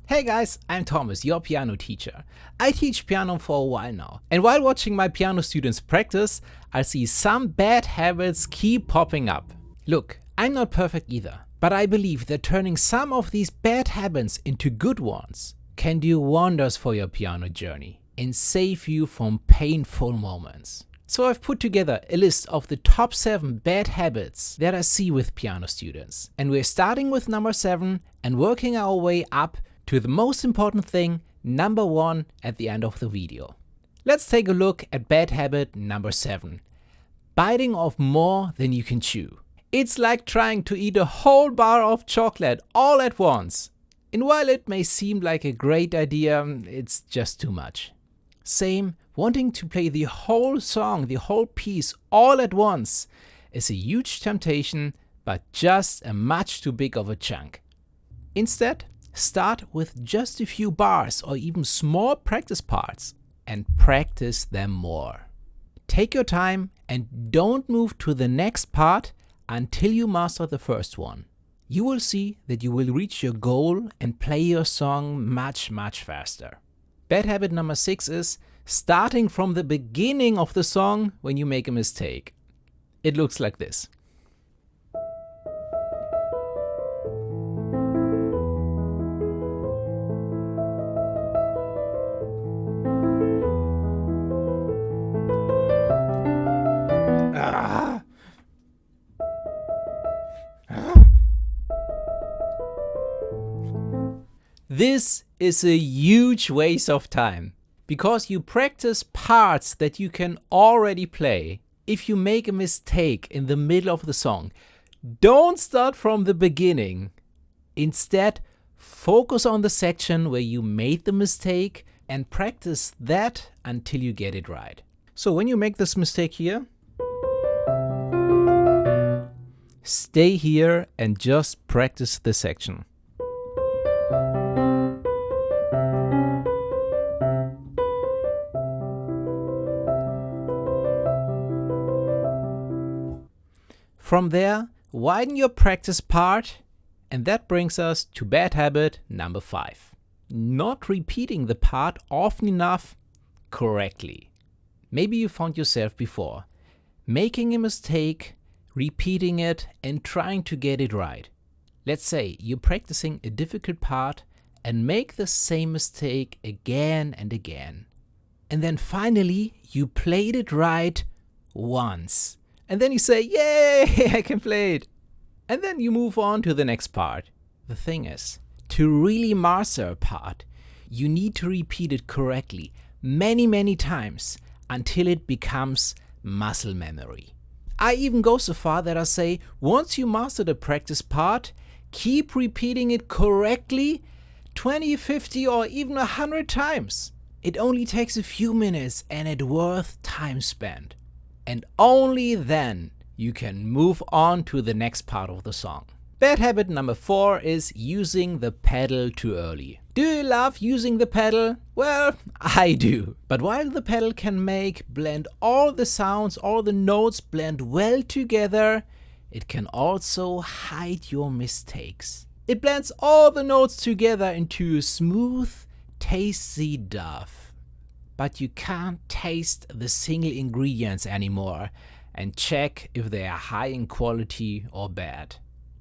Hey guys, I'm Thomas, your piano teacher. I teach piano for a while now, and while watching my piano students practice, I see some bad habits keep popping up. Look, I'm not perfect either, but I believe that turning some of these bad habits into good ones can do wonders for your piano journey and save you from painful moments. So I've put together a list of the top 7 bad habits that I see with piano students. And we're starting with number 7 and working our way up to the most important thing, number 1, at the end of the video. Let's take a look at bad habit number 7. Biting off more than you can chew. It's like trying to eat a whole bar of chocolate all at once. And while it may seem like a great idea, it's just too much. Same, wanting to play the whole song, the whole piece all at once is a huge temptation, but just a much too big of a chunk. Instead, start with just a few bars or even small practice parts and practice them more. Take your time and don't move to the next part until you master the first one. You will see that you will reach your goal and play your song much faster. Bad habit number 6 is starting from the beginning of the song when you make a mistake. It looks like this. This is a huge waste of time because you practice parts that you can already play. If you make a mistake in the middle of the song, don't start from the beginning. Instead, focus on the section where you made the mistake and practice that until you get it right. So when you make this mistake here, stay here and just practice the section. From there, widen your practice part, and that brings us to bad habit number 5. Not repeating the part often enough correctly. Maybe you found yourself before making a mistake, repeating it, and trying to get it right. Let's say you're practicing a difficult part and make the same mistake again and again. And then finally, you played it right once. And then you say, yay, I can play it. And then you move on to the next part. The thing is, to really master a part, you need to repeat it correctly many times until it becomes muscle memory. I even go so far that I say, once you master the practice part, keep repeating it correctly 20, 50, or even 100 times. It only takes a few minutes and it's worth time spent. And only then you can move on to the next part of the song. Bad habit number 4 is using the pedal too early. Do you love using the pedal? Well, I do. But while the pedal can blend all the sounds, all the notes blend well together, it can also hide your mistakes. It blends all the notes together into a smooth, tasty duff. But you can't taste the single ingredients anymore and check if they are high in quality or bad.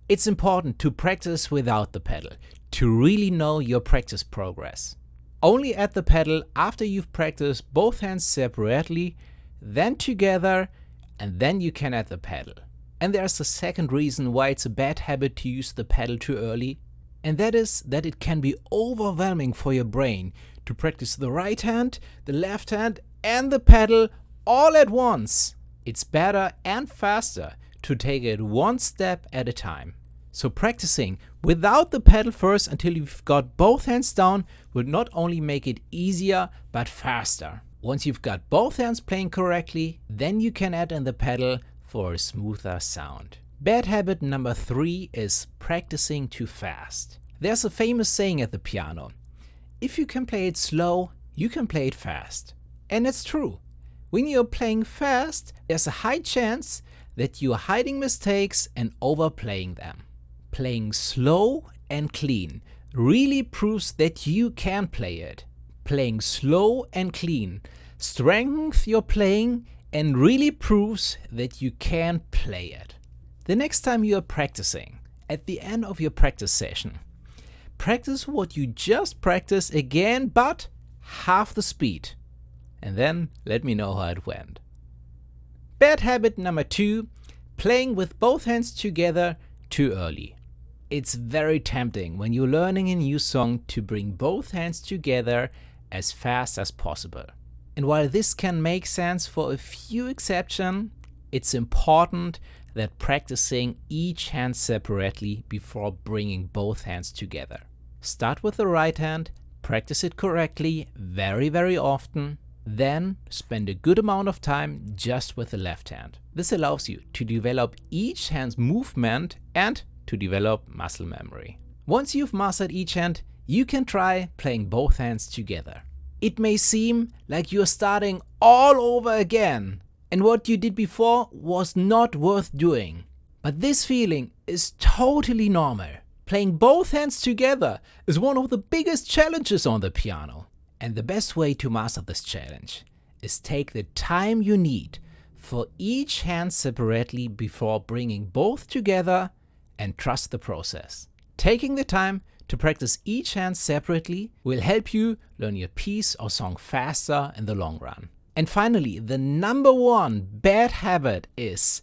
It's important to practice without the pedal to really know your practice progress. Only add the pedal after you've practiced both hands separately, then together, and then you can add the pedal. And there's a second reason why it's a bad habit to use the pedal too early, and that is that it can be overwhelming for your brain to practice the right hand, the left hand, and the pedal all at once. It's better and faster to take it one step at a time. So practicing without the pedal first until you've got both hands down will not only make it easier, but faster. Once you've got both hands playing correctly, then you can add in the pedal for a smoother sound. Bad habit number 3 is practicing too fast. There's a famous saying at the piano: if you can play it slow, you can play it fast. And it's true. When you're playing fast, there's a high chance that you're hiding mistakes and overplaying them. Playing slow and clean really proves that you can play it. Playing slow and clean strengthens your playing and really proves that you can play it. The next time you are practicing, at the end of your practice session, practice what you just practiced again, but half the speed. And then let me know how it went. Bad habit number 2, playing with both hands together too early. It's very tempting when you're learning a new song to bring both hands together as fast as possible. And while this can make sense for a few exceptions, it's important that practicing each hand separately before bringing both hands together. Start with the right hand, practice it correctly very often, then spend a good amount of time just with the left hand. This allows you to develop each hand's movement and to develop muscle memory. Once you've mastered each hand, you can try playing both hands together. It may seem like you're starting all over again, and what you did before was not worth doing. But this feeling is totally normal. Playing both hands together is one of the biggest challenges on the piano. And the best way to master this challenge is take the time you need for each hand separately before bringing both together and trust the process. Taking the time to practice each hand separately will help you learn your piece or song faster in the long run. And finally, the number 1 bad habit is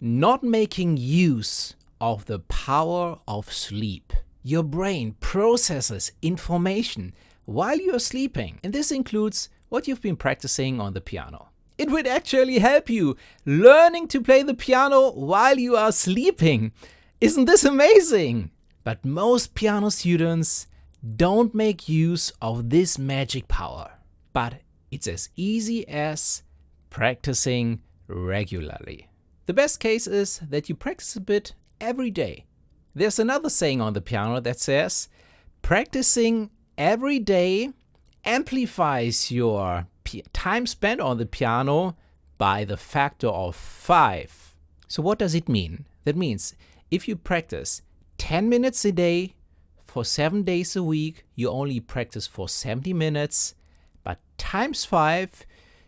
not making use of the power of sleep. Your brain processes information while you're sleeping, and this includes what you've been practicing on the piano. It would actually help you learning to play the piano while you are sleeping. Isn't this amazing? But most piano students don't make use of this magic power. But it's as easy as practicing regularly. The best case is that you practice a bit every day. There's another saying on the piano that says, practicing every day amplifies your time spent on the piano by the factor of 5. So what does it mean? That means if you practice 10 minutes a day for 7 days a week, you only practice for 70 minutes, but times 5,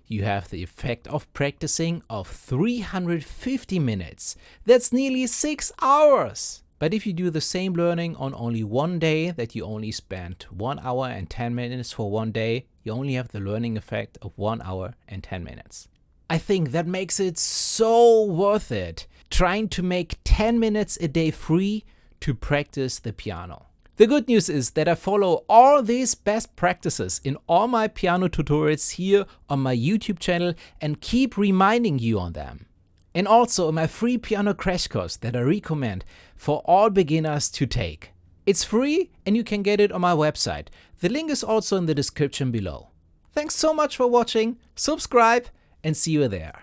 you have the effect of practicing of 350 minutes. That's nearly 6 hours. But if you do the same learning on only one day, that you only spent 1 hour and 10 minutes for one day, you only have the learning effect of 1 hour and 10 minutes. I think that makes it so worth it, trying to make 10 minutes a day free to practice the piano. The good news is that I follow all these best practices in all my piano tutorials here on my YouTube channel and keep reminding you on them. And also in my free piano crash course that I recommend for all beginners to take. It's free and you can get it on my website. The link is also in the description below. Thanks so much for watching, subscribe and see you there.